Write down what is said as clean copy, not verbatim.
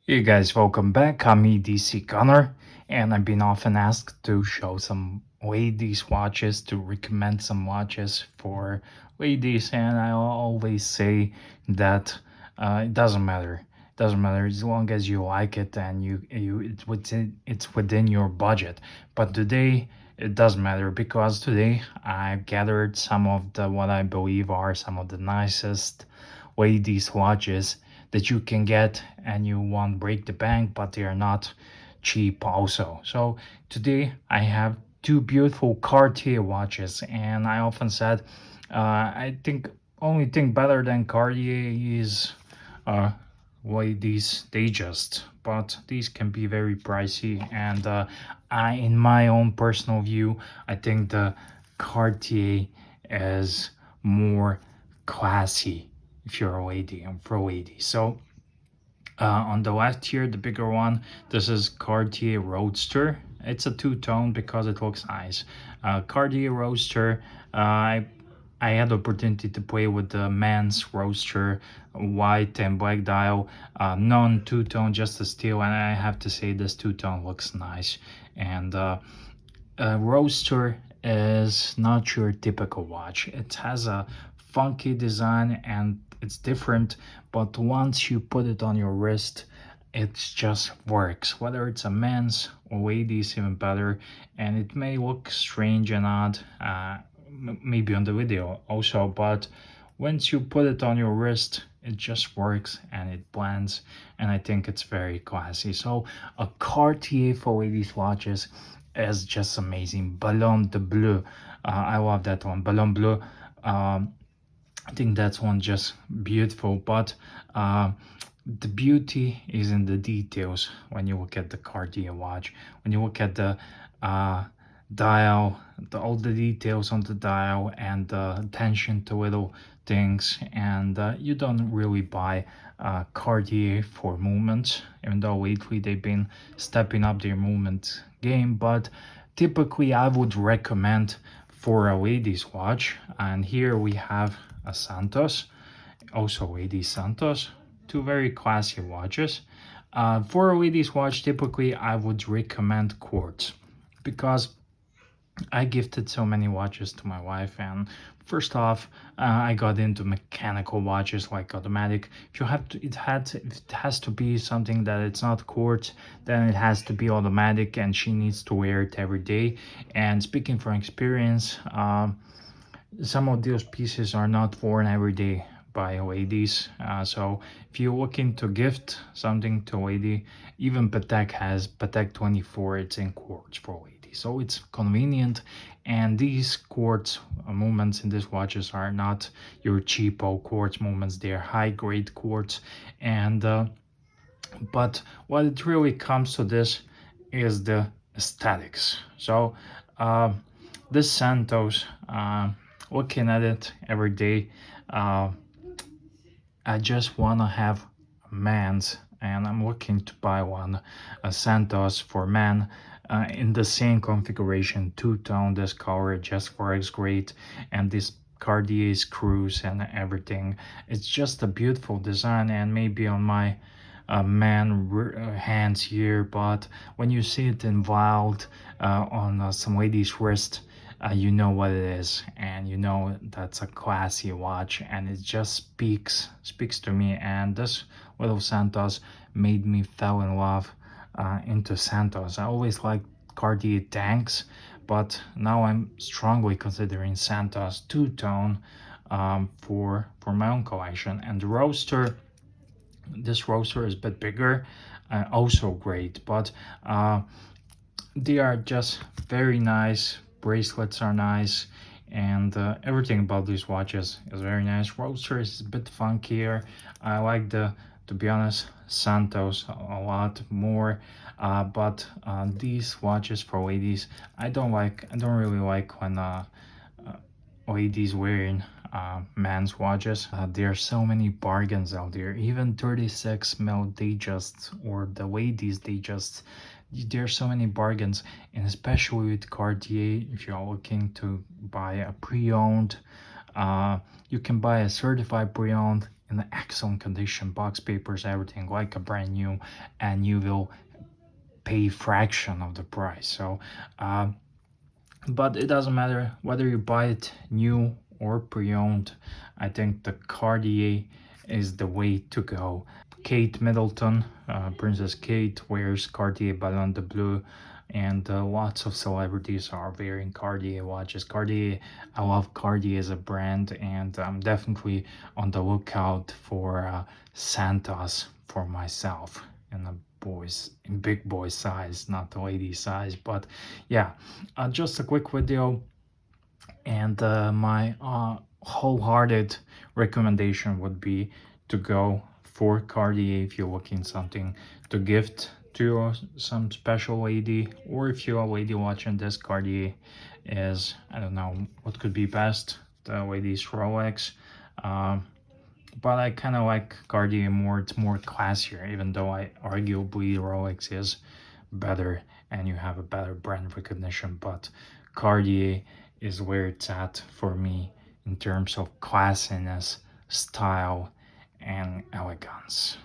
Hey guys, welcome back. I'm EDC Connor, and I've been often asked to show some ladies' watches, to recommend some watches for ladies, and I always say that it doesn't matter. It doesn't matter as long as you like it and it's within your budget. But today it does matter because today I've gathered some of the what I believe are some of the nicest ladies' watches that you can get and you won't break the bank, but they are not cheap also. So today I have two beautiful Cartier watches, and I often said I think only thing better than Cartier is uh, way these Datejust, but these can be very pricey. And in my own personal view, I think the Cartier is more classy if you're a lady and for ladies. So on the left here, the bigger one, this is Cartier Roadster. It's a two-tone because it looks nice. Cartier Roadster, I had the opportunity to play with the men's Roadster, white and black dial, non-two-tone, just a steel, and I have to say this two-tone looks nice. And Roadster is not your typical watch. It has a funky design and it's different, but once you put it on your wrist, it just works. Whether it's a men's or ladies, even better. And it may look strange and odd, maybe on the video also, but once you put it on your wrist, it just works and it blends, and I think it's very classy. So a Cartier for ladies watches is just amazing. Ballon de Bleu, I love that one. Ballon Bleu, I think that's one just beautiful, but the beauty is in the details when you look at the Cartier watch. When you look at the dial, all the details on the dial and the attention to little things, and you don't really buy Cartier for movements, even though lately they've been stepping up their movement game, but typically I would recommend for a ladies watch. And here we have a Santos, also ladies Santos, two very classy watches. For a ladies watch, typically I would recommend quartz because I gifted so many watches to my wife, and first off, I got into mechanical watches like automatic. If you have to, if it has to be something that it's not quartz, then it has to be automatic, and she needs to wear it every day. And speaking from experience, some of those pieces are not worn every day by ladies. So if you're looking to gift something to a lady, even Patek has Patek 24, it's in quartz for ladies. So it's convenient, and these quartz movements in these watches are not your cheapo quartz movements, they're high grade quartz. And but what it really comes to this is the aesthetics. So this Santos, looking at it every day, uh, I just want to have a man's, and I'm looking to buy one, a Santos for men, in the same configuration, two-tone. This color just works great, and this Cartier screws and everything. It's just a beautiful design, and maybe on my hands here, but when you see it in wild on some lady's wrist, you know what it is, and you know that's a classy watch, and it just speaks to me. And this little Santos made me fall in love into Santos. I always liked Cartier tanks, but now I'm strongly considering Santos two-tone for my own collection. And the Roadster, this Roadster is a bit bigger, also great, but they are just very nice. Bracelets are nice, and everything about these watches is very nice. Roadster is a bit funkier. I like to be honest, Santos a lot more, but these watches for ladies, I don't really like when ladies wearing men's watches. There are so many bargains out there. Even 36 mil Datejust or the ladies Datejust, there are so many bargains. And especially with Cartier, if you're looking to buy a pre-owned, you can buy a certified pre-owned in excellent condition, box papers, everything like a brand new, and you will pay fraction of the price. So but it doesn't matter whether you buy it new or pre-owned. I think the Cartier is the way to go. Kate Middleton, Princess Kate, wears Cartier Ballon de Bleu, and lots of celebrities are wearing Cartier watches. Cartier, I love Cartier as a brand, and I'm definitely on the lookout for Santos for myself in a in big boy size, not the lady size. But yeah, just a quick video, and my wholehearted recommendation would be to go for Cartier if you're looking something to gift to some special lady, or if you're a lady watching this, Cartier is, I don't know what could be best, the lady's Rolex. But I kind of like Cartier more. It's more classier, even though I arguably Rolex is better and you have a better brand recognition. But Cartier is where it's at for me in terms of classiness, style, and elegance.